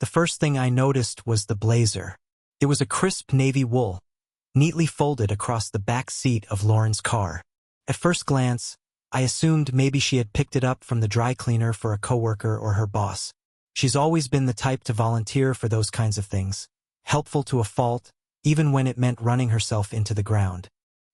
The first thing I noticed was the blazer. It was a crisp navy wool, neatly folded across the back seat of Lauren's car. At first glance, I assumed maybe she had picked it up from the dry cleaner for a coworker or her boss. She's always been the type to volunteer for those kinds of things, helpful to a fault, even when it meant running herself into the ground.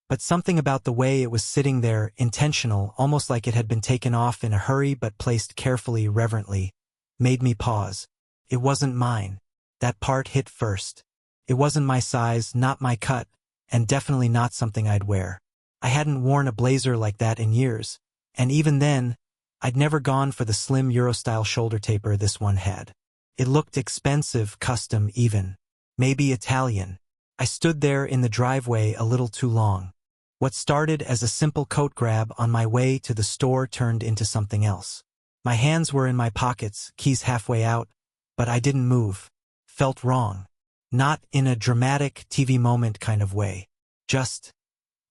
But something about the way it was sitting there, intentional, almost like it had been taken off in a hurry but placed carefully, reverently, made me pause. It wasn't mine. That part hit first. It wasn't my size, not my cut, and definitely not something I'd wear. I hadn't worn a blazer like that in years, and even then, I'd never gone for the slim Euro-style shoulder taper this one had. It looked expensive, custom even. Maybe Italian. I stood there in the driveway a little too long. What started as a simple coat grab on my way to the store turned into something else. My hands were in my pockets, keys halfway out, but I didn't move. Felt wrong. Not in a dramatic TV moment kind of way. Just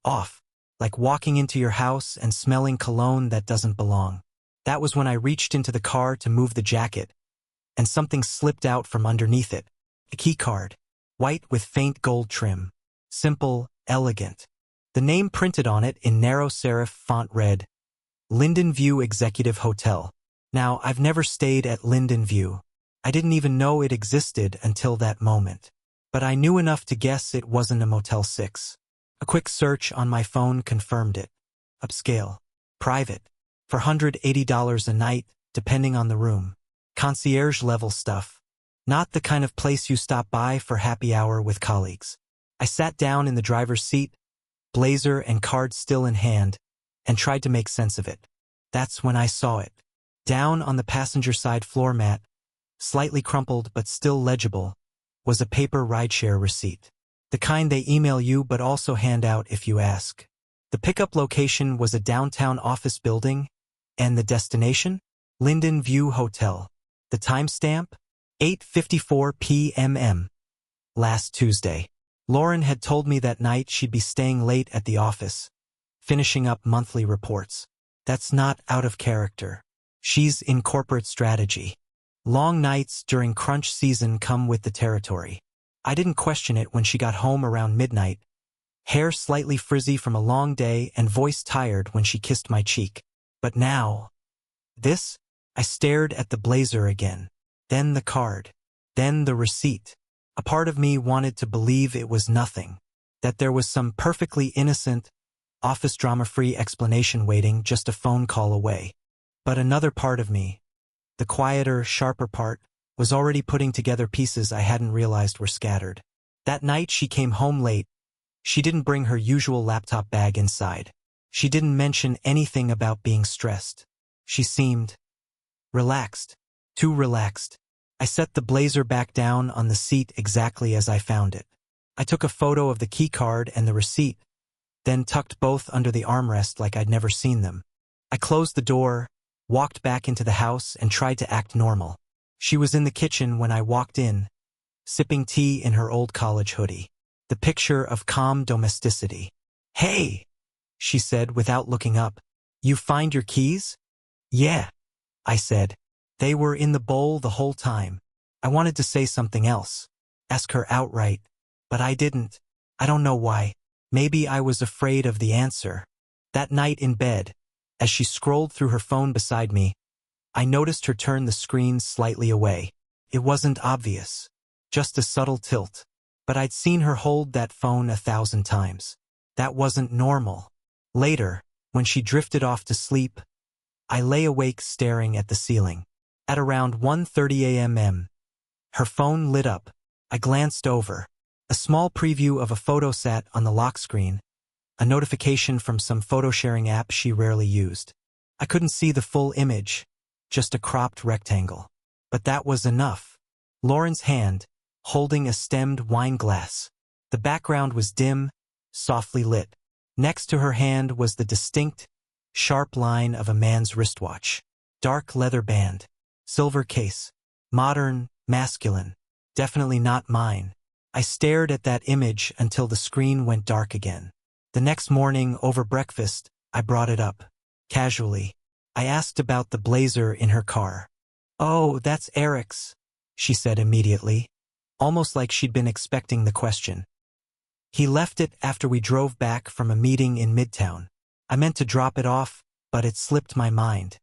off. Like walking into your house and smelling cologne that doesn't belong. That was when I reached into the car to move the jacket, and something slipped out from underneath it. A key card. White with faint gold trim. Simple, elegant. The name printed on it in narrow serif font read, Linden View Executive Hotel. Now, I've never stayed at Linden View. I didn't even know it existed until that moment. But I knew enough to guess it wasn't a Motel 6. A quick search on my phone confirmed it. Upscale. Private. For $180 a night, depending on the room. Concierge-level stuff. Not the kind of place you stop by for happy hour with colleagues. I sat down in the driver's seat, blazer and card still in hand, and tried to make sense of it. That's when I saw it. Down on the passenger side floor mat, slightly crumpled but still legible, was a paper rideshare receipt. The kind they email you but also hand out if you ask. The pickup location was a downtown office building, and the destination? Linden View Hotel. The timestamp? 8:54 p.m. Last Tuesday. Lauren had told me that night she'd be staying late at the office, finishing up monthly reports. That's not out of character. She's in corporate strategy. Long nights during crunch season come with the territory. I didn't question it when she got home around midnight, hair slightly frizzy from a long day and voice tired when she kissed my cheek. But now, this? I stared at the blazer again. Then the card. Then the receipt. A part of me wanted to believe it was nothing, that there was some perfectly innocent, office drama-free explanation waiting just a phone call away. But another part of me, the quieter, sharper part, was already putting together pieces I hadn't realized were scattered. That night she came home late. She didn't bring her usual laptop bag inside. She didn't mention anything about being stressed. She seemed relaxed. Too relaxed. I set the blazer back down on the seat exactly as I found it. I took a photo of the key card and the receipt, then tucked both under the armrest like I'd never seen them. I closed the door, walked back into the house, and tried to act normal. She was in the kitchen when I walked in, sipping tea in her old college hoodie. The picture of calm domesticity. "Hey," she said without looking up. "You find your keys?" "Yeah," I said. They were in the bowl the whole time. I wanted to say something else. Ask her outright. But I didn't. I don't know why. Maybe I was afraid of the answer. That night in bed, as she scrolled through her phone beside me, I noticed her turn the screen slightly away. It wasn't obvious. Just a subtle tilt. But I'd seen her hold that phone 1,000 times. That wasn't normal. Later, when she drifted off to sleep, I lay awake staring at the ceiling. At around 1:30 a.m., her phone lit up. I glanced over. A small preview of a photo sat on the lock screen, a notification from some photo-sharing app she rarely used. I couldn't see the full image, just a cropped rectangle. But that was enough. Lauren's hand, holding a stemmed wine glass. The background was dim, softly lit. Next to her hand was the distinct, sharp line of a man's wristwatch. Dark leather band. Silver case. Modern, masculine. Definitely not mine. I stared at that image until the screen went dark again. The next morning, over breakfast, I brought it up. Casually. I asked about the blazer in her car. "Oh, that's Eric's," she said immediately, almost like she'd been expecting the question. He left it after we drove back from a meeting in Midtown. I meant to drop it off, but it slipped my mind.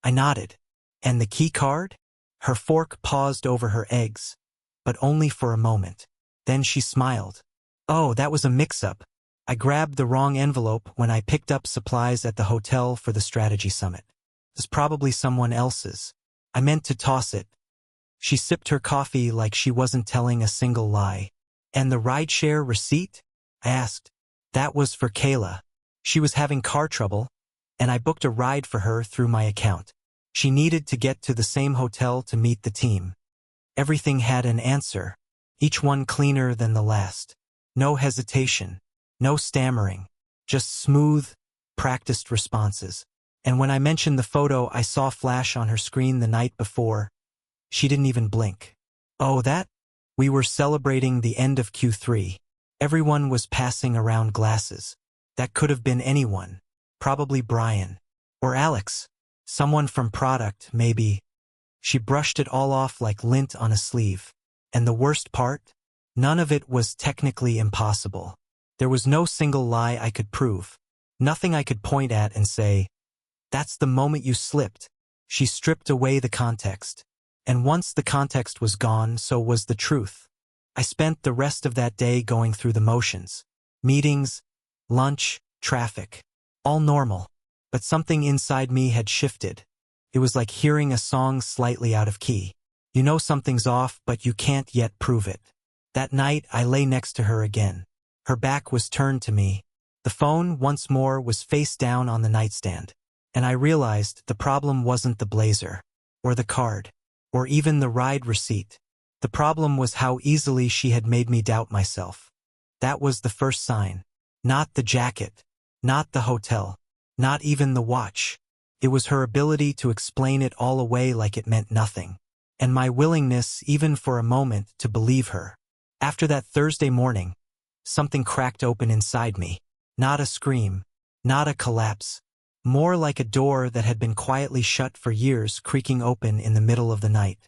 I nodded. And the key card? Her fork paused over her eggs, but only for a moment. Then she smiled. Oh, that was a mix-up. I grabbed the wrong envelope when I picked up supplies at the hotel for the strategy summit. It was probably someone else's. I meant to toss it. She sipped her coffee like she wasn't telling a single lie. And the rideshare receipt? I asked. That was for Kayla. She was having car trouble, and I booked a ride for her through my account. She needed to get to the same hotel to meet the team. Everything had an answer, each one cleaner than the last. No hesitation, no stammering, just smooth, practiced responses. And when I mentioned the photo I saw flash on her screen the night before, she didn't even blink. Oh, that? We were celebrating the end of Q3. Everyone was passing around glasses. That could have been anyone. Probably Brian. Or Alex. Someone from product, maybe. She brushed it all off like lint on a sleeve. And the worst part? None of it was technically impossible. There was no single lie I could prove. Nothing I could point at and say, that's the moment you slipped. She stripped away the context. And once the context was gone, so was the truth. I spent the rest of that day going through the motions. Meetings, lunch, traffic. All normal. But something inside me had shifted. It was like hearing a song slightly out of key. You know something's off, but you can't yet prove it. That night, I lay next to her again. Her back was turned to me. The phone, once more, was face down on the nightstand. And I realized the problem wasn't the blazer, or the card, or even the ride receipt. The problem was how easily she had made me doubt myself. That was the first sign. Not the jacket. Not the hotel. Not even the watch. It was her ability to explain it all away like it meant nothing. And my willingness, even for a moment, to believe her. After that Thursday morning, something cracked open inside me. Not a scream. Not a collapse. More like a door that had been quietly shut for years creaking open in the middle of the night.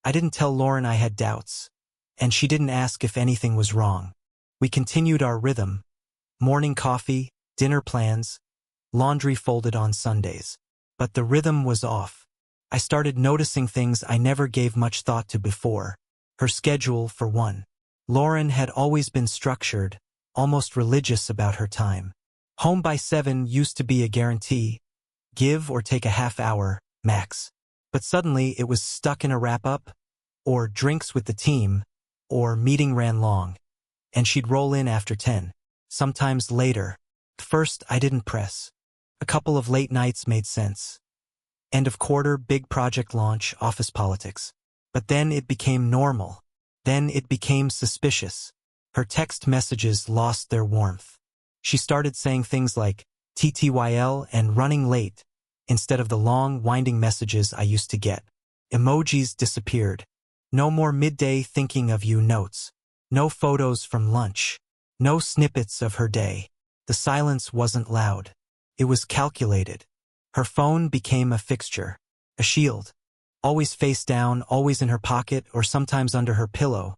I didn't tell Lauren I had doubts. And she didn't ask if anything was wrong. We continued our rhythm. Morning coffee, dinner plans, laundry folded on Sundays. But the rhythm was off. I started noticing things I never gave much thought to before. Her schedule, for one. Lauren had always been structured, almost religious about her time. Home by 7 used to be a guarantee. Give or take a half hour, max. But suddenly it was stuck in a wrap-up, or drinks with the team, or meeting ran long. And she'd roll in after 10, sometimes later. At first, I didn't press. A couple of late nights made sense. End of quarter, big project launch, office politics. But then it became normal. Then it became suspicious. Her text messages lost their warmth. She started saying things like TTYL and running late instead of the long, winding messages I used to get. Emojis disappeared. No more midday thinking of you notes. No photos from lunch. No snippets of her day. The silence wasn't loud. It was calculated. Her phone became a fixture, a shield. Always face down, always in her pocket or sometimes under her pillow.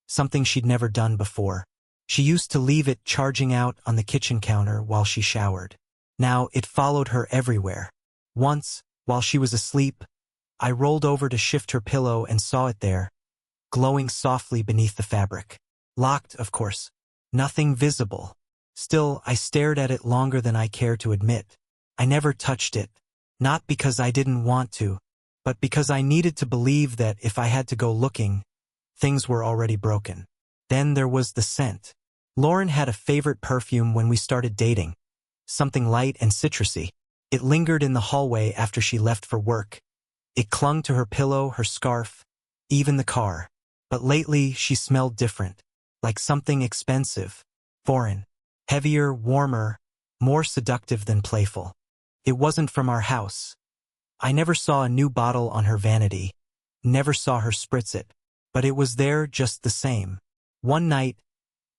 Something she'd never done before. She used to leave it charging out on the kitchen counter while she showered. Now it followed her everywhere. Once, while she was asleep, I rolled over to shift her pillow and saw it there, glowing softly beneath the fabric. Locked, of course. Nothing visible. Still, I stared at it longer than I care to admit. I never touched it. Not because I didn't want to, but because I needed to believe that if I had to go looking, things were already broken. Then there was the scent. Lauren had a favorite perfume when we started dating. Something light and citrusy. It lingered in the hallway after she left for work. It clung to her pillow, her scarf, even the car. But lately, she smelled different. Like something expensive. Foreign. Heavier, warmer, more seductive than playful. It wasn't from our house. I never saw a new bottle on her vanity. Never saw her spritz it. But it was there just the same. One night,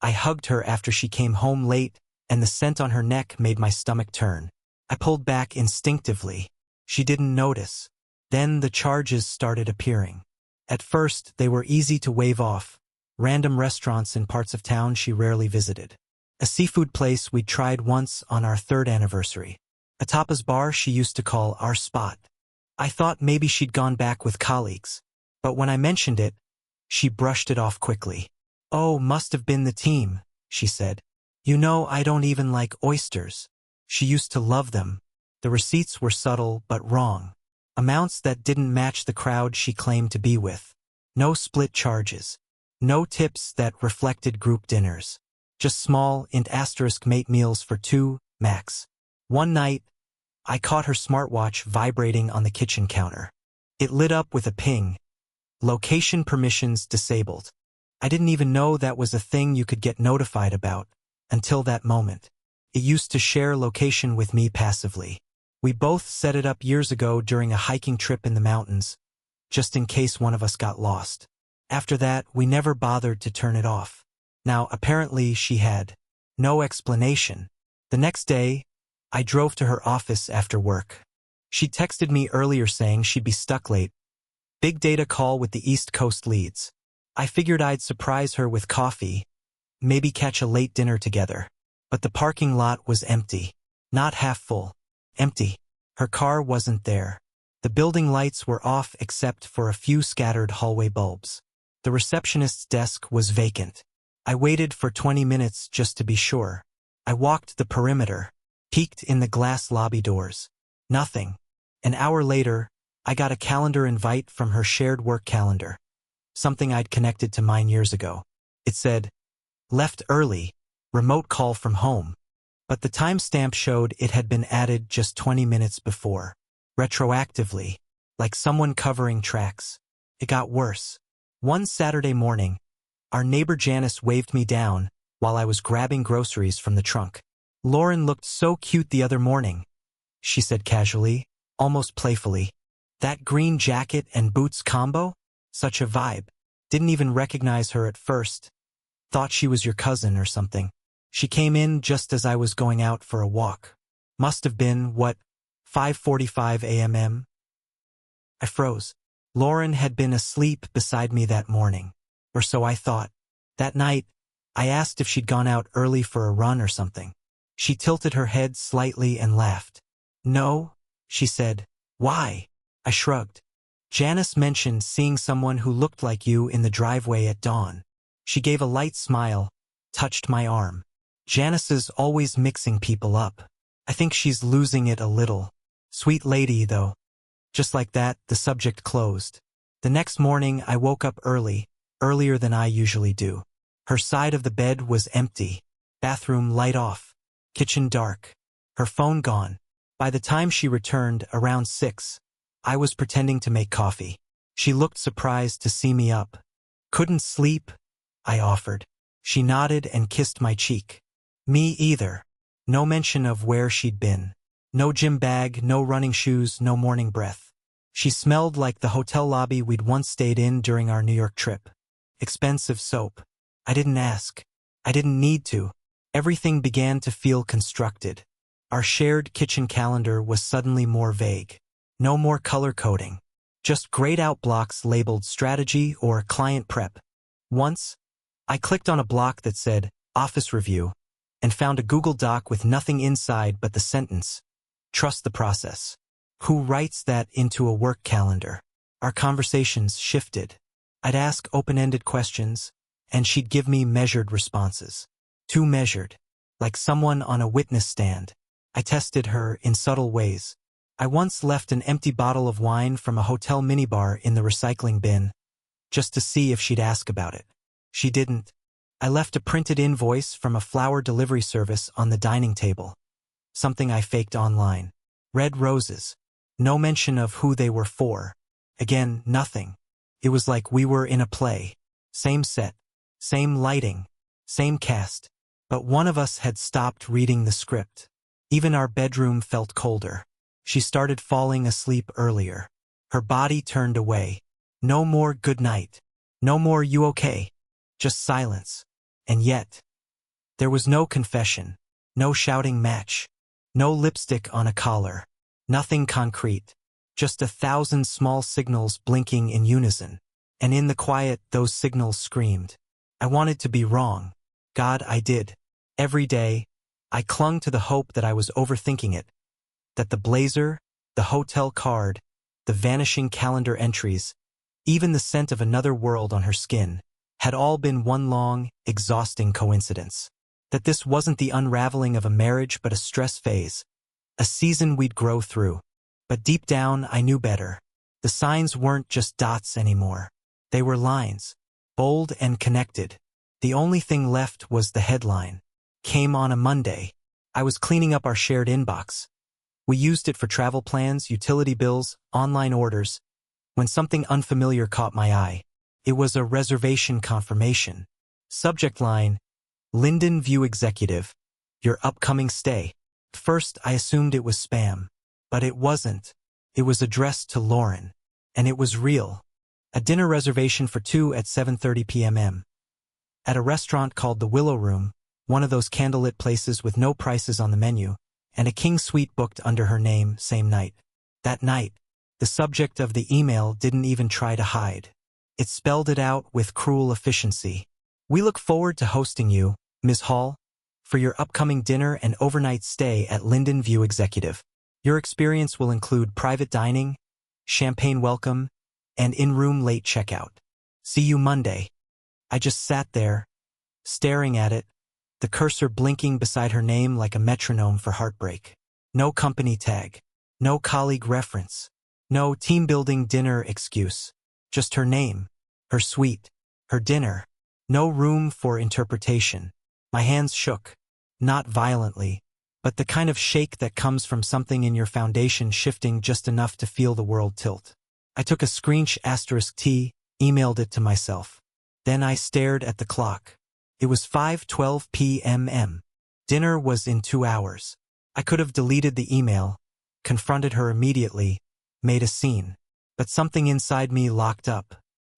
I hugged her after she came home late, and the scent on her neck made my stomach turn. I pulled back instinctively. She didn't notice. Then the charges started appearing. At first, they were easy to wave off. Random restaurants in parts of town she rarely visited. A seafood place we'd tried once on our 3rd anniversary. A tapas bar she used to call our spot. I thought maybe she'd gone back with colleagues. But when I mentioned it, she brushed it off quickly. "Oh, must have been the team," she said. "You know, I don't even like oysters." She used to love them. The receipts were subtle but wrong. Amounts that didn't match the crowd she claimed to be with. No split charges. No tips that reflected group dinners. Just small *mate meals for 2, max. One night, I caught her smartwatch vibrating on the kitchen counter. It lit up with a ping. Location permissions disabled. I didn't even know that was a thing you could get notified about, until that moment. It used to share location with me passively. We both set it up years ago during a hiking trip in the mountains, just in case one of us got lost. After that, we never bothered to turn it off. Now, apparently she had no explanation. The next day, I drove to her office after work. She texted me earlier saying she'd be stuck late. Big data call with the East Coast leads. I figured I'd surprise her with coffee, maybe catch a late dinner together. But the parking lot was empty. Not half full. Empty. Her car wasn't there. The building lights were off except for a few scattered hallway bulbs. The receptionist's desk was vacant. I waited for 20 minutes just to be sure. I walked the perimeter, peeked in the glass lobby doors. Nothing. An hour later, I got a calendar invite from her shared work calendar. Something I'd connected to mine years ago. It said, "Left early, remote call from home." But the timestamp showed it had been added just 20 minutes before. Retroactively, like someone covering tracks. It got worse. One Saturday morning, our neighbor Janice waved me down while I was grabbing groceries from the trunk. "Lauren looked so cute the other morning," she said casually, almost playfully. "That green jacket and boots combo? Such a vibe." Didn't even recognize her at first. Thought she was your cousin or something. She came in just as I was going out for a walk. Must have been, 5:45 a.m.? I froze. Lauren had been asleep beside me that morning. Or so I thought. That night, I asked if she'd gone out early for a run or something. She tilted her head slightly and laughed. "No," she said. "Why?" I shrugged. "Janice mentioned seeing someone who looked like you in the driveway at dawn." She gave a light smile, touched my arm. "Janice is always mixing people up. I think she's losing it a little. Sweet lady, though." Just like that, the subject closed. The next morning, I woke up early, earlier than I usually do. Her side of the bed was empty. Bathroom light off. Kitchen dark. Her phone gone. By the time she returned, around 6, I was pretending to make coffee. She looked surprised to see me up. "Couldn't sleep?" I offered. She nodded and kissed my cheek. Me either. No mention of where she'd been. No gym bag, no running shoes, no morning breath. She smelled like the hotel lobby we'd once stayed in during our New York trip. Expensive soap. I didn't ask. I didn't need to. Everything began to feel constructed. Our shared kitchen calendar was suddenly more vague. No more color coding. Just grayed out blocks labeled strategy or client prep. Once, I clicked on a block that said office review and found a Google Doc with nothing inside but the sentence, "Trust the process." Who writes that into a work calendar? Our conversations shifted. I'd ask open-ended questions, and she'd give me measured responses. Too measured, like someone on a witness stand. I tested her in subtle ways. I once left an empty bottle of wine from a hotel minibar in the recycling bin, just to see if she'd ask about it. She didn't. I left a printed invoice from a flower delivery service on the dining table. Something I faked online. Red roses. No mention of who they were for. Again, nothing. It was like we were in a play. Same set. Same lighting. Same cast. But one of us had stopped reading the script. Even our bedroom felt colder. She started falling asleep earlier. Her body turned away. No more good night. No more "you okay?" Just silence. And yet, there was no confession, no shouting match, no lipstick on a collar, nothing concrete, just 1,000 small signals blinking in unison. And in the quiet, those signals screamed. I wanted to be wrong. God, I did. Every day, I clung to the hope that I was overthinking it, that the blazer, the hotel card, the vanishing calendar entries, even the scent of another world on her skin, had all been one long, exhausting coincidence. That this wasn't the unraveling of a marriage but a stress phase, a season we'd grow through. But deep down, I knew better. The signs weren't just dots anymore. They were lines, bold and connected. The only thing left was the headline. Came on a Monday. I was cleaning up our shared inbox. We used it for travel plans, utility bills, online orders, when something unfamiliar caught my eye. It was a reservation confirmation. Subject line, Linden View Executive, your upcoming stay. First, I assumed it was spam. But it wasn't. It was addressed to Lauren. And it was real. A dinner reservation for 2 at 7:30 p.m. At a restaurant called the Willow Room, one of those candlelit places with no prices on the menu, and a king suite booked under her name same night. That night, the subject of the email didn't even try to hide. It spelled it out with cruel efficiency. We look forward to hosting you, Ms. Hall, for your upcoming dinner and overnight stay at Linden View Executive. Your experience will include private dining, champagne welcome, and in-room late checkout. See you Monday. I just sat there, staring at it, the cursor blinking beside her name like a metronome for heartbreak. No company tag, no colleague reference, no team-building dinner excuse. Just her name, her suite, her dinner. No room for interpretation. My hands shook, not violently, but the kind of shake that comes from something in your foundation shifting just enough to feel the world tilt. I took a **T, emailed it to myself. Then I stared at the clock. It was 5:12 p.m. Dinner was in 2 hours. I could have deleted the email, confronted her immediately, made a scene. But something inside me locked up.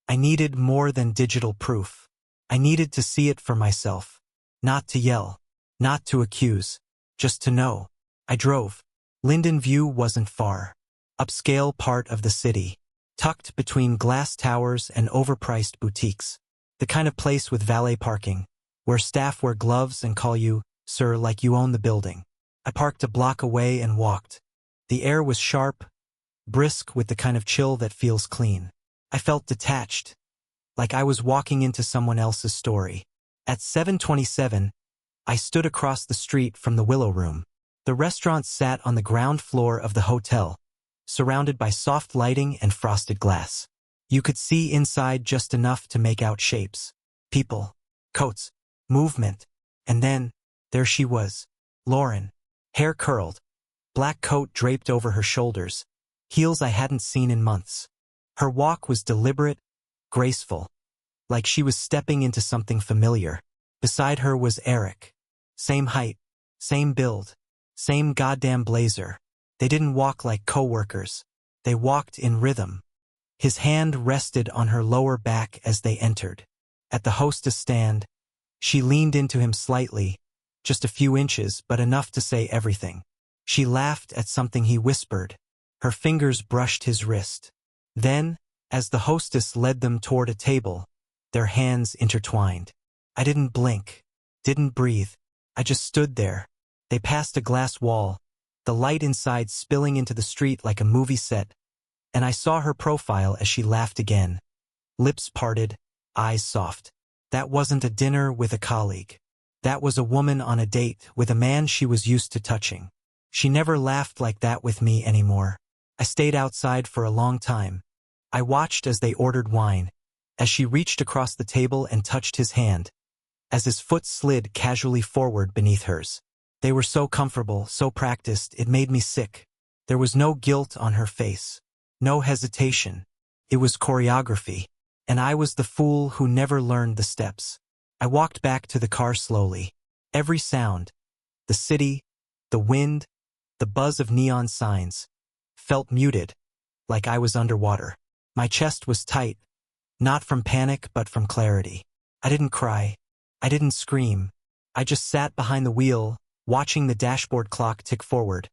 I needed more than digital proof. I needed to see it for myself. Not to yell, not to accuse, just to know. I drove. Linden View wasn't far. Upscale part of the city, tucked between glass towers and overpriced boutiques. The kind of place with valet parking, where staff wear gloves and call you, sir, like you own the building. I parked a block away and walked. The air was sharp, brisk with the kind of chill that feels clean. I felt detached, like I was walking into someone else's story. At 7:27, I stood across the street from the Willow Room. The restaurant sat on the ground floor of the hotel, surrounded by soft lighting and frosted glass. You could see inside just enough to make out shapes, people, coats, movement. And then, there she was, Lauren, hair curled, black coat draped over her shoulders, heels I hadn't seen in months. Her walk was deliberate, graceful, like she was stepping into something familiar. Beside her was Eric. Same height, same build, same goddamn blazer. They didn't walk like co-workers. They walked in rhythm. His hand rested on her lower back as they entered. At the hostess stand, she leaned into him slightly, just a few inches, but enough to say everything. She laughed at something he whispered. Her fingers brushed his wrist. Then, as the hostess led them toward a table, their hands intertwined. I didn't blink, didn't breathe. I just stood there. They passed a glass wall, the light inside spilling into the street like a movie set, and I saw her profile as she laughed again. Lips parted, eyes soft. That wasn't a dinner with a colleague. That was a woman on a date with a man she was used to touching. She never laughed like that with me anymore. I stayed outside for a long time. I watched as they ordered wine, as she reached across the table and touched his hand, as his foot slid casually forward beneath hers. They were so comfortable, so practiced, it made me sick. There was no guilt on her face, no hesitation. It was choreography, and I was the fool who never learned the steps. I walked back to the car slowly. Every sound, the city, the wind, the buzz of neon signs, felt muted, like I was underwater. My chest was tight, not from panic but from clarity. I didn't cry. I didn't scream. I just sat behind the wheel, watching the dashboard clock tick forward,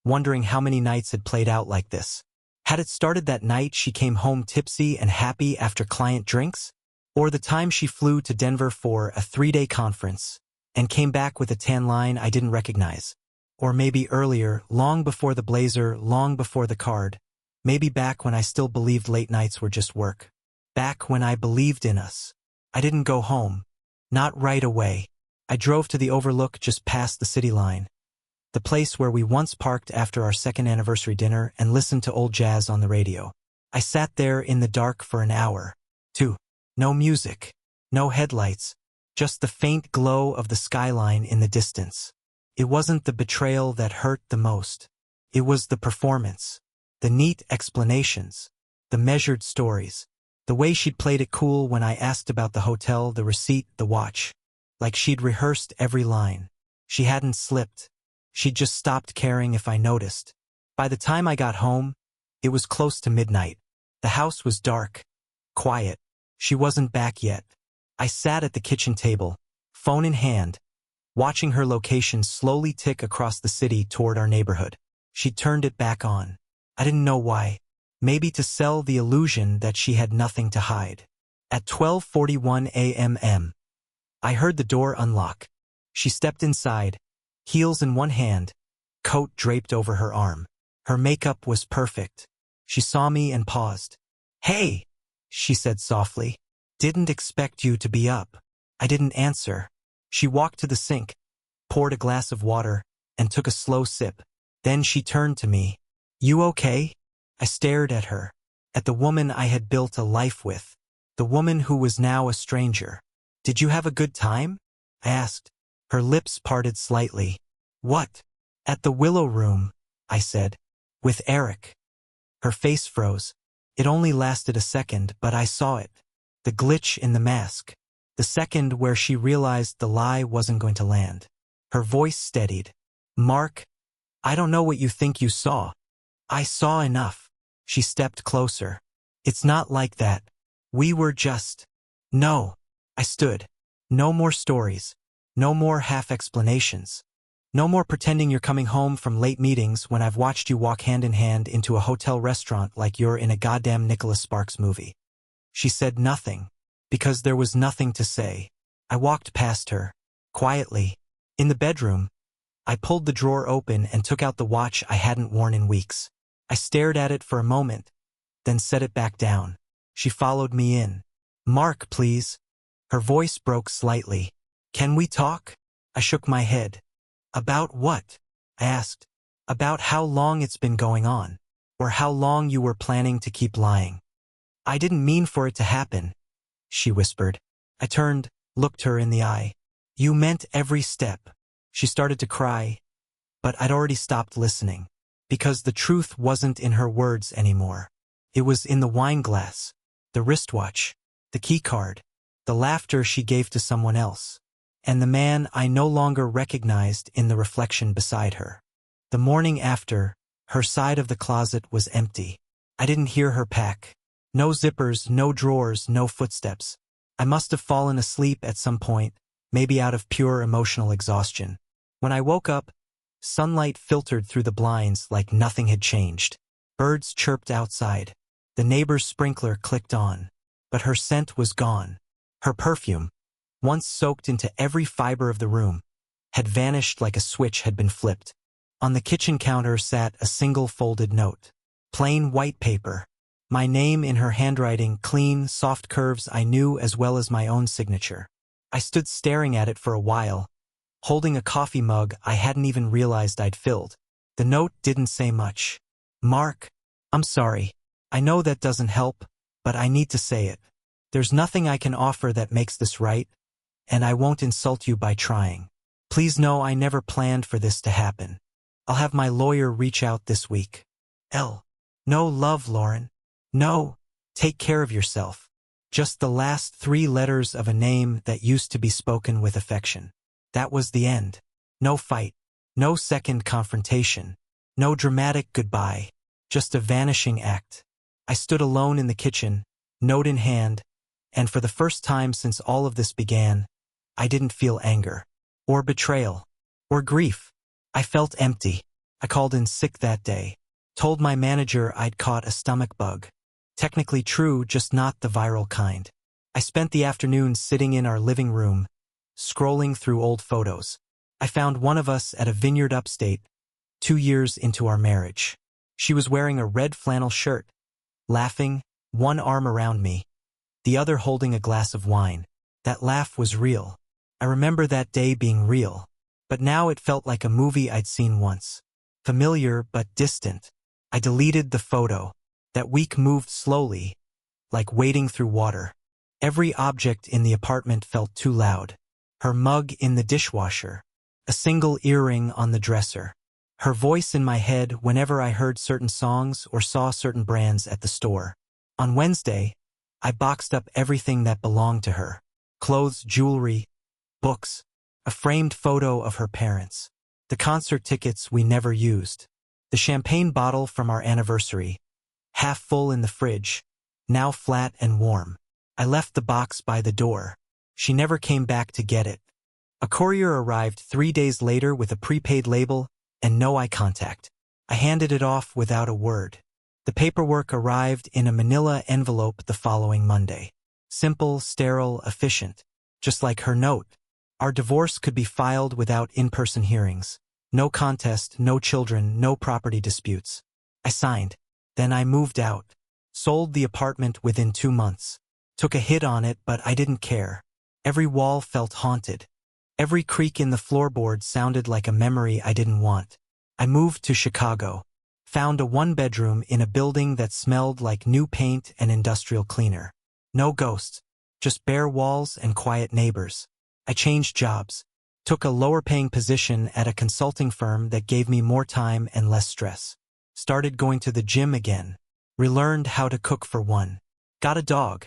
wondering how many nights had played out like this. Had it started that night she came home tipsy and happy after client drinks? Or the time she flew to Denver for a 3-day conference and came back with a tan line I didn't recognize? Or maybe earlier, long before the blazer, long before the card, maybe back when I still believed late nights were just work. Back when I believed in us. I didn't go home. Not right away. I drove to the Overlook just past the city line. The place where we once parked after our second anniversary dinner and listened to old jazz on the radio. I sat there in the dark for an hour. 2. No music. No headlights. Just the faint glow of the skyline in the distance. It wasn't the betrayal that hurt the most. It was the performance. The neat explanations. The measured stories. The way she'd played it cool when I asked about the hotel, the receipt, the watch. Like she'd rehearsed every line. She hadn't slipped. She'd just stopped caring if I noticed. By the time I got home, it was close to midnight. The house was dark. Quiet. She wasn't back yet. I sat at the kitchen table, phone in hand, watching her location slowly tick across the city toward our neighborhood. She turned it back on. I didn't know why. Maybe to sell the illusion that she had nothing to hide. At 12:41 a.m., I heard the door unlock. She stepped inside, heels in one hand, coat draped over her arm. Her makeup was perfect. She saw me and paused. "Hey," she said softly. "Didn't expect you to be up." I didn't answer. She walked to the sink, poured a glass of water, and took a slow sip. Then she turned to me. "You okay?" I stared at her, at the woman I had built a life with, the woman who was now a stranger. "Did you have a good time?" I asked. Her lips parted slightly. "What?" "At the Willow Room," I said. "With Eric." Her face froze. It only lasted a second, but I saw it. The glitch in the mask. The second where she realized the lie wasn't going to land. Her voice steadied. "Mark, I don't know what you think you saw. I saw enough." She stepped closer. "It's not like that. We were just—" "No." I stood. "No more stories. No more half-explanations. No more pretending you're coming home from late meetings when I've watched you walk hand in hand into a hotel restaurant like you're in a goddamn Nicholas Sparks movie." She said nothing, because there was nothing to say. I walked past her, quietly. In the bedroom, I pulled the drawer open and took out the watch I hadn't worn in weeks. I stared at it for a moment, then set it back down. She followed me in. "Mark, please." Her voice broke slightly. "Can we talk?" I shook my head. "About what?" I asked. "About how long it's been going on, or how long you were planning to keep lying." "I didn't mean for it to happen," she whispered. I turned, looked her in the eye. "You meant every step." She started to cry, but I'd already stopped listening, because the truth wasn't in her words anymore. It was in the wine glass, the wristwatch, the keycard, the laughter she gave to someone else, and the man I no longer recognized in the reflection beside her. The morning after, her side of the closet was empty. I didn't hear her pack. No zippers, no drawers, no footsteps. I must have fallen asleep at some point, maybe out of pure emotional exhaustion. When I woke up, sunlight filtered through the blinds like nothing had changed. Birds chirped outside. The neighbor's sprinkler clicked on. But her scent was gone. Her perfume, once soaked into every fiber of the room, had vanished like a switch had been flipped. On the kitchen counter sat a single folded note. Plain white paper. My name in her handwriting, clean, soft curves I knew as well as my own signature. I stood staring at it for a while, holding a coffee mug I hadn't even realized I'd filled. The note didn't say much. "Mark, I'm sorry. I know that doesn't help, but I need to say it. There's nothing I can offer that makes this right, and I won't insult you by trying. Please know I never planned for this to happen. I'll have my lawyer reach out this week. L. No love, Lauren. No. Take care of yourself. Just the last 3 letters of a name that used to be spoken with affection." That was the end. No fight. No second confrontation. No dramatic goodbye. Just a vanishing act. I stood alone in the kitchen, note in hand, and for the first time since all of this began, I didn't feel anger, or betrayal, or grief. I felt empty. I called in sick that day. Told my manager I'd caught a stomach bug. Technically true, just not the viral kind. I spent the afternoon sitting in our living room, scrolling through old photos. I found one of us at a vineyard upstate, 2 years into our marriage. She was wearing a red flannel shirt, laughing, one arm around me, the other holding a glass of wine. That laugh was real. I remember that day being real. But now it felt like a movie I'd seen once. Familiar but distant. I deleted the photo. That week moved slowly, like wading through water. Every object in the apartment felt too loud. Her mug in the dishwasher. A single earring on the dresser. Her voice in my head whenever I heard certain songs or saw certain brands at the store. On Wednesday, I boxed up everything that belonged to her. Clothes, jewelry, books, a framed photo of her parents, the concert tickets we never used, the champagne bottle from our anniversary, half full in the fridge, now flat and warm. I left the box by the door. She never came back to get it. A courier arrived 3 days later with a prepaid label and no eye contact. I handed it off without a word. The paperwork arrived in a manila envelope the following Monday. Simple, sterile, efficient. Just like her note. Our divorce could be filed without in-person hearings. No contest, no children, no property disputes. I signed. Then I moved out. Sold the apartment within 2 months. Took a hit on it, but I didn't care. Every wall felt haunted. Every creak in the floorboard sounded like a memory I didn't want. I moved to Chicago. Found a 1-bedroom in a building that smelled like new paint and industrial cleaner. No ghosts. Just bare walls and quiet neighbors. I changed jobs. Took a lower-paying position at a consulting firm that gave me more time and less stress. Started going to the gym again. Relearned how to cook for one. Got a dog.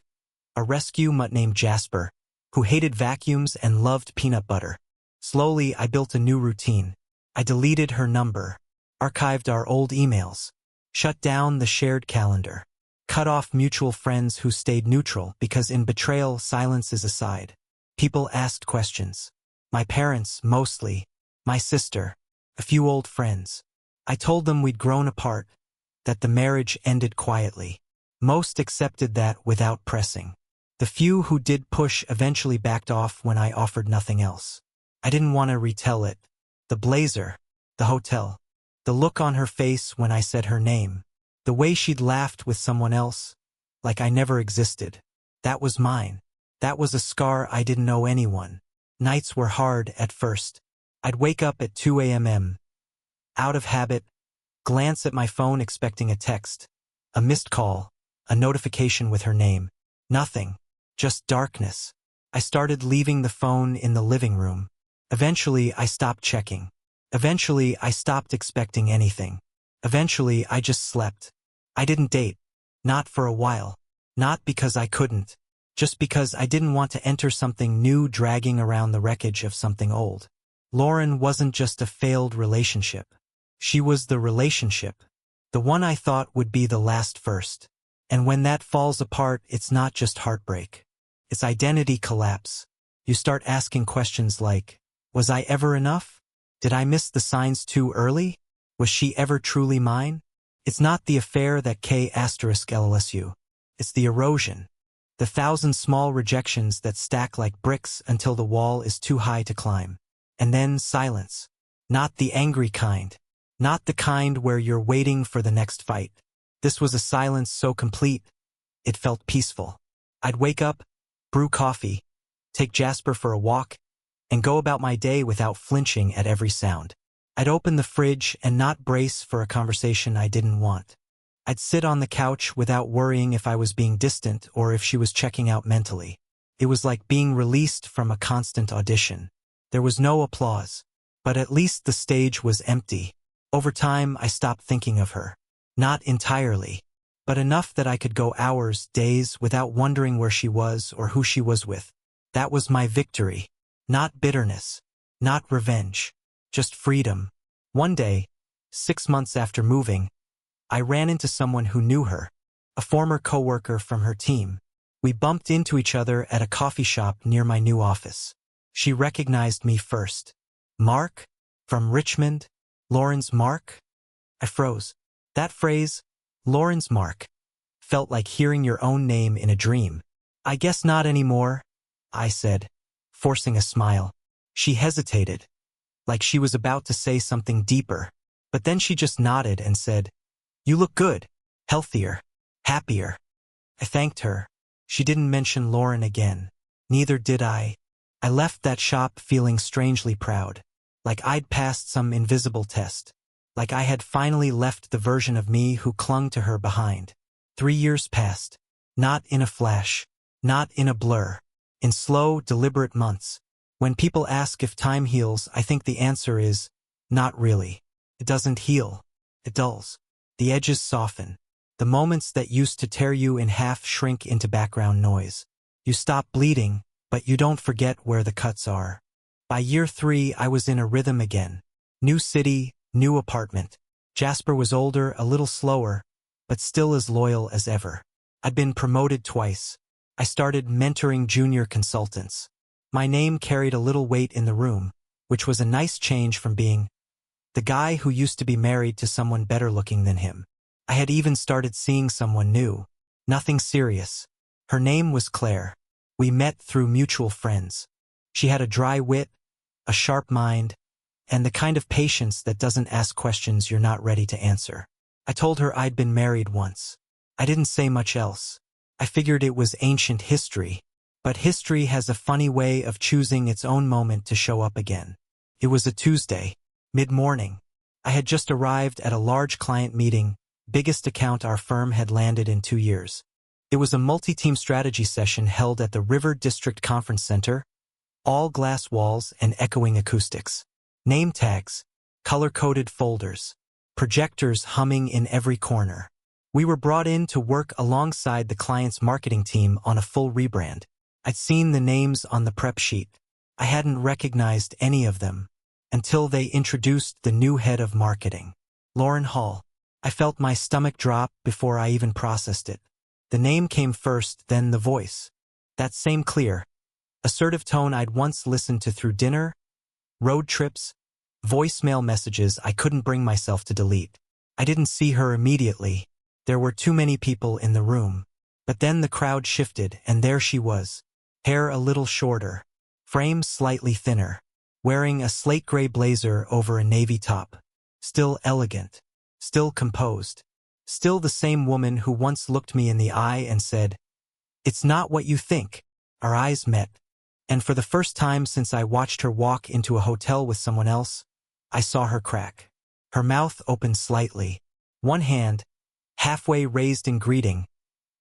A rescue mutt named Jasper, who hated vacuums and loved peanut butter. Slowly, I built a new routine. I deleted her number. Archived our old emails. Shut down the shared calendar. Cut off mutual friends who stayed neutral because in betrayal, silence is a side. People asked questions. My parents, mostly. My sister. A few old friends. I told them we'd grown apart. That the marriage ended quietly. Most accepted that without pressing. The few who did push eventually backed off when I offered nothing else. I didn't want to retell it. The blazer. The hotel. The look on her face when I said her name. The way she'd laughed with someone else. Like I never existed. That was mine. That was a scar I didn't know anyone. Nights were hard at first. I'd wake up at 2 a.m. Out of habit. Glance at my phone expecting a text. A missed call. A notification with her name. Nothing. Just darkness. I started leaving the phone in the living room. Eventually, I stopped checking. Eventually, I stopped expecting anything. Eventually, I just slept. I didn't date. Not for a while. Not because I couldn't. Just because I didn't want to enter something new dragging around the wreckage of something old. Lauren wasn't just a failed relationship. She was the relationship. The one I thought would be the last first. And when that falls apart, it's not just heartbreak. It's identity collapse. You start asking questions like, was I ever enough? Did I miss the signs too early? Was she ever truly mine? It's not the affair that K*LSU. It's the erosion. The 1,000 small rejections that stack like bricks until the wall is too high to climb. And then silence. Not the angry kind. Not the kind where you're waiting for the next fight. This was a silence so complete, it felt peaceful. I'd wake up, brew coffee, take Jasper for a walk, and go about my day without flinching at every sound. I'd open the fridge and not brace for a conversation I didn't want. I'd sit on the couch without worrying if I was being distant or if she was checking out mentally. It was like being released from a constant audition. There was no applause, but at least the stage was empty. Over time, I stopped thinking of her. Not entirely, but enough that I could go hours, days, without wondering where she was or who she was with. That was my victory. Not bitterness. Not revenge. Just freedom. One day, 6 months after moving, I ran into someone who knew her, a former coworker from her team. We bumped into each other at a coffee shop near my new office. She recognized me first. Mark? From Richmond? Lauren's Mark? I froze. That phrase, Lauren's mark, felt like hearing your own name in a dream. I guess not anymore, I said, forcing a smile. She hesitated, like she was about to say something deeper, but then she just nodded and said, "You look good, healthier, happier." I thanked her. She didn't mention Lauren again. Neither did I. I left that shop feeling strangely proud, like I'd passed some invisible test, like I had finally left the version of me who clung to her behind. 3 years passed, not in a flash, not in a blur, in slow, deliberate months. When people ask if time heals, I think the answer is, not really. It doesn't heal. It dulls. The edges soften. The moments that used to tear you in half shrink into background noise. You stop bleeding, but you don't forget where the cuts are. By year 3, I was in a rhythm again. New city, new apartment. Jasper was older, a little slower, but still as loyal as ever. I'd been promoted twice. I started mentoring junior consultants. My name carried a little weight in the room, which was a nice change from being the guy who used to be married to someone better looking than him. I had even started seeing someone new. Nothing serious. Her name was Claire. We met through mutual friends. She had a dry wit, a sharp mind, and the kind of patience that doesn't ask questions you're not ready to answer. I told her I'd been married once. I didn't say much else. I figured it was ancient history, but history has a funny way of choosing its own moment to show up again. It was a Tuesday, mid-morning. I had just arrived at a large client meeting, biggest account our firm had landed in 2 years. It was a multi-team strategy session held at the River District Conference Center, all glass walls and echoing acoustics. Name tags, color-coded folders, projectors humming in every corner. We were brought in to work alongside the client's marketing team on a full rebrand. I'd seen the names on the prep sheet. I hadn't recognized any of them until they introduced the new head of marketing, Lauren Hall. I felt my stomach drop before I even processed it. The name came first, then the voice. That same clear, assertive tone I'd once listened to through dinner, road trips, voicemail messages I couldn't bring myself to delete. I didn't see her immediately. There were too many people in the room. But then the crowd shifted, and there she was. Hair a little shorter, frame slightly thinner, wearing a slate gray blazer over a navy top. Still elegant, still composed, still the same woman who once looked me in the eye and said, "It's not what you think." Our eyes met, and for the first time since I watched her walk into a hotel with someone else, I saw her crack. Her mouth opened slightly. One hand, halfway raised in greeting,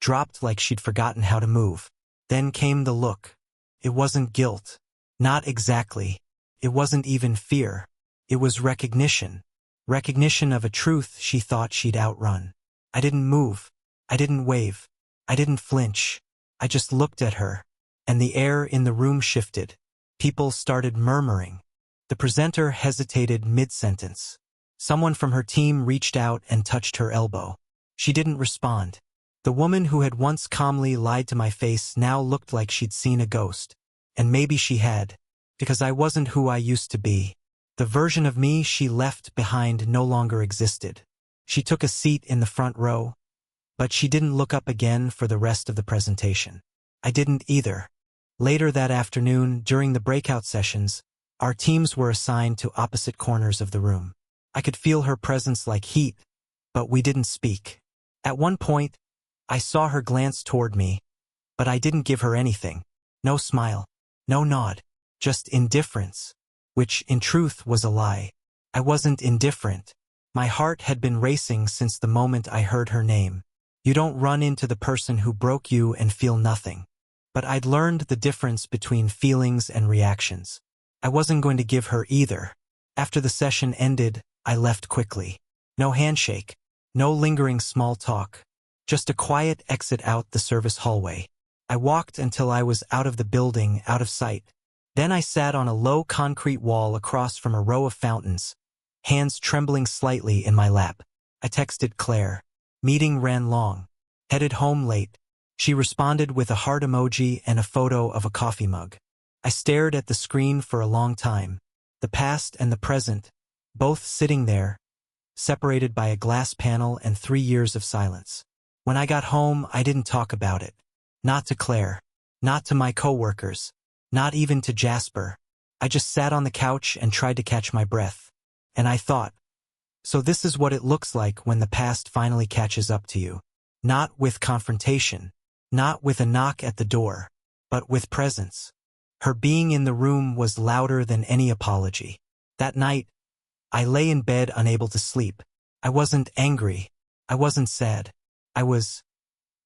dropped like she'd forgotten how to move. Then came the look. It wasn't guilt. Not exactly. It wasn't even fear. It was recognition. Recognition of a truth she thought she'd outrun. I didn't move. I didn't wave. I didn't flinch. I just looked at her, and the air in the room shifted. People started murmuring. The presenter hesitated mid-sentence. Someone from her team reached out and touched her elbow. She didn't respond. The woman who had once calmly lied to my face now looked like she'd seen a ghost. And maybe she had, because I wasn't who I used to be. The version of me she left behind no longer existed. She took a seat in the front row, but she didn't look up again for the rest of the presentation. I didn't either. Later that afternoon, during the breakout sessions, our teams were assigned to opposite corners of the room. I could feel her presence like heat, but we didn't speak. At one point, I saw her glance toward me, but I didn't give her anything. No smile, no nod, just indifference, which in truth was a lie. I wasn't indifferent. My heart had been racing since the moment I heard her name. You don't run into the person who broke you and feel nothing. But I'd learned the difference between feelings and reactions. I wasn't going to give her either. After the session ended, I left quickly. No handshake, no lingering small talk. Just a quiet exit out the service hallway. I walked until I was out of the building, out of sight. Then I sat on a low concrete wall across from a row of fountains, hands trembling slightly in my lap. I texted Claire. Meeting ran long. Headed home late. She responded with a heart emoji and a photo of a coffee mug. I stared at the screen for a long time. The past and the present, both sitting there, separated by a glass panel and 3 years of silence. When I got home, I didn't talk about it. Not to Claire. Not to my coworkers. Not even to Jasper. I just sat on the couch and tried to catch my breath. And I thought, so this is what it looks like when the past finally catches up to you. Not with confrontation. Not with a knock at the door. But with presence. Her being in the room was louder than any apology. That night, I lay in bed unable to sleep. I wasn't angry. I wasn't sad. I was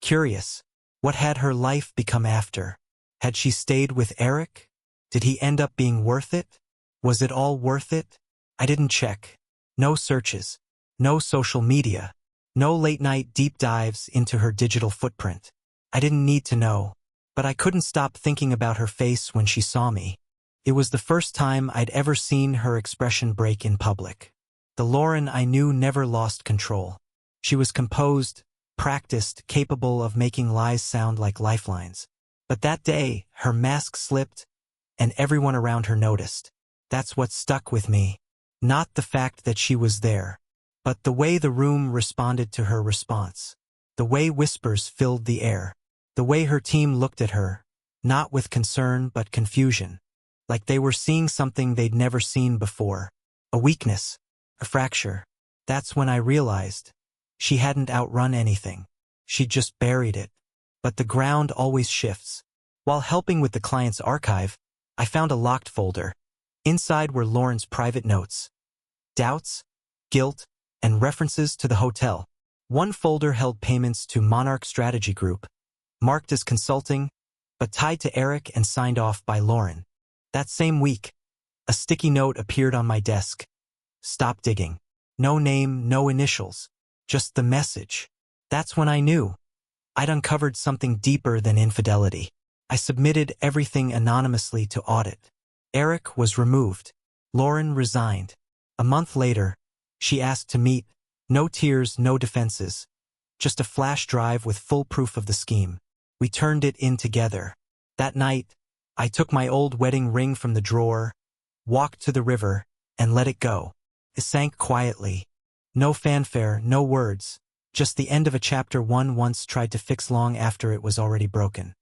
curious. What had her life become after? Had she stayed with Eric? Did he end up being worth it? Was it all worth it? I didn't check. No searches. No social media. No late-night deep dives into her digital footprint. I didn't need to know. But I couldn't stop thinking about her face when she saw me. It was the first time I'd ever seen her expression break in public. The Lauren I knew never lost control. She was composed, practiced, capable of making lies sound like lifelines. But that day, her mask slipped, and everyone around her noticed. That's what stuck with me. Not the fact that she was there, but the way the room responded to her response. The way whispers filled the air. The way her team looked at her, not with concern but confusion. Like they were seeing something they'd never seen before. A weakness. A fracture. That's when I realized. She hadn't outrun anything. She'd just buried it. But the ground always shifts. While helping with the client's archive, I found a locked folder. Inside were Lauren's private notes. Doubts, guilt, and references to the hotel. One folder held payments to Monarch Strategy Group, marked as consulting, but tied to Eric and signed off by Lauren. That same week, a sticky note appeared on my desk. Stop digging. No name, no initials. Just the message. That's when I knew. I'd uncovered something deeper than infidelity. I submitted everything anonymously to audit. Eric was removed. Lauren resigned. A month later, she asked to meet. No tears, no defenses. Just a flash drive with full proof of the scheme. We turned it in together. That night, I took my old wedding ring from the drawer, walked to the river, and let it go. It sank quietly. No fanfare, no words. Just the end of a chapter one once tried to fix long after it was already broken.